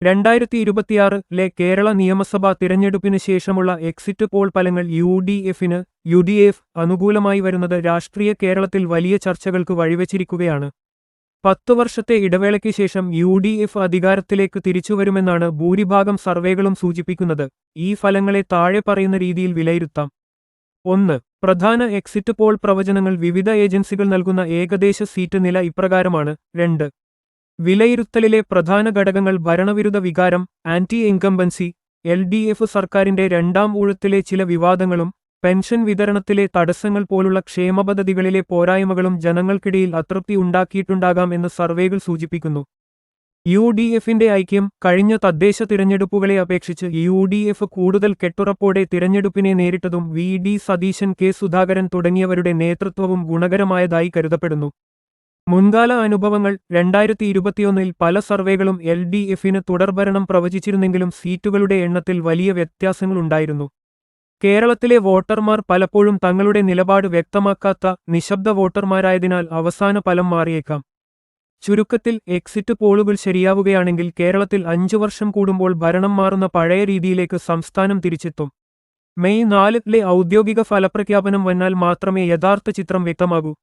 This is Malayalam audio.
2026-ലെ കേരള നിയമസഭാ തിരഞ്ഞെടുപ്പിന് ശേഷമുള്ള എക്സിറ്റ് പോൾ ഫലങ്ങൾ യു.ഡി.എഫ് അനുകൂലമായി വരുന്നത് രാഷ്ട്രീയ കേരളത്തിൽ വലിയ ചർച്ചകൾക്ക് വഴിവെച്ചിരിക്കുകയാണ്. 10 വർഷത്തെ ഇടവേളയ്ക്ക് ശേഷം യു.ഡി.എഫ് അധികാരത്തിലേക്ക് തിരിച്ചുവരുമെന്നാണ് ഭൂരിഭാഗം സർവേകളും സൂചിപ്പിക്കുന്നത്. ഈ ഫലങ്ങളെ താഴെ പറയുന്ന രീതിയിൽ വിലയിരുത്താം. 1. പ്രധാന എക്സിറ്റ് പോൾ പ്രവചനങ്ങൾ. വിവിധ ഏജൻസികൾ നൽകുന്ന ഏകദേശ സീറ്റ് നില ഇപ്രകാരമാണ്. 2. വിലയിരുത്തലിലെ പ്രധാന ഘടകങ്ങൾ. ഭരണവിരുദ്ധ വികാരം, ആന്റി ഇൻകംബൻസി, എൽ.ഡി.എഫ് സർക്കാരിന്റെ രണ്ടാം ഊഴത്തിലെ ചില വിവാദങ്ങളും പെൻഷൻ വിതരണത്തിലെ തടസ്സങ്ങൾ പോലുള്ള ക്ഷേമപദ്ധതികളിലെ പോരായ്മകളും ജനങ്ങൾക്കിടയിൽ അതൃപ്തി ഉണ്ടാക്കിയിട്ടുണ്ടാകാം എന്ന് സർവേകൾ സൂചിപ്പിക്കുന്നു. യു.ഡി.എഫിന്റെ ഐക്യം. കഴിഞ്ഞ തദ്ദേശ തിരഞ്ഞെടുപ്പുകളെ അപേക്ഷിച്ച് യു.ഡി.എഫ് കൂടുതൽ കെട്ടുറപ്പോടെ തിരഞ്ഞെടുപ്പിനെ നേരിട്ടതും വി.ഡി. സതീശൻ, കെ. സുധാകരൻ തുടങ്ങിയവരുടെ നേതൃത്വവും ഗുണകരമായതായി കരുതപ്പെടുന്നു. മുൻകാല അനുഭവങ്ങൾ. 2021-ൽ പല സർവേകളും എൽ.ഡി.എഫിന് തുടർഭരണം പ്രവചിച്ചിരുന്നെങ്കിലും സീറ്റുകളുടെ എണ്ണത്തിൽ വലിയ വ്യത്യാസങ്ങളുണ്ടായിരുന്നു. കേരളത്തിലെ വോട്ടർമാർ പലപ്പോഴും തങ്ങളുടെ നിലപാട് വ്യക്തമാക്കാത്ത നിശബ്ദ വോട്ടർമാരായതിനാൽ അവസാന ഫലം മാറിയേക്കാം. ചുരുക്കത്തിൽ, എക്സിറ്റ് പോളുകൾ ശരിയാവുകയാണെങ്കിൽ കേരളത്തിൽ 5 വർഷം കൂടുമ്പോൾ ഭരണം മാറുന്ന പഴയ രീതിയിലേക്ക് സംസ്ഥാനം തിരിച്ചെത്തും. മെയ് 4-ലെ ഔദ്യോഗിക ഫലപ്രഖ്യാപനം വന്നാൽ മാത്രമേ യഥാർത്ഥ ചിത്രം വ്യക്തമാകൂ.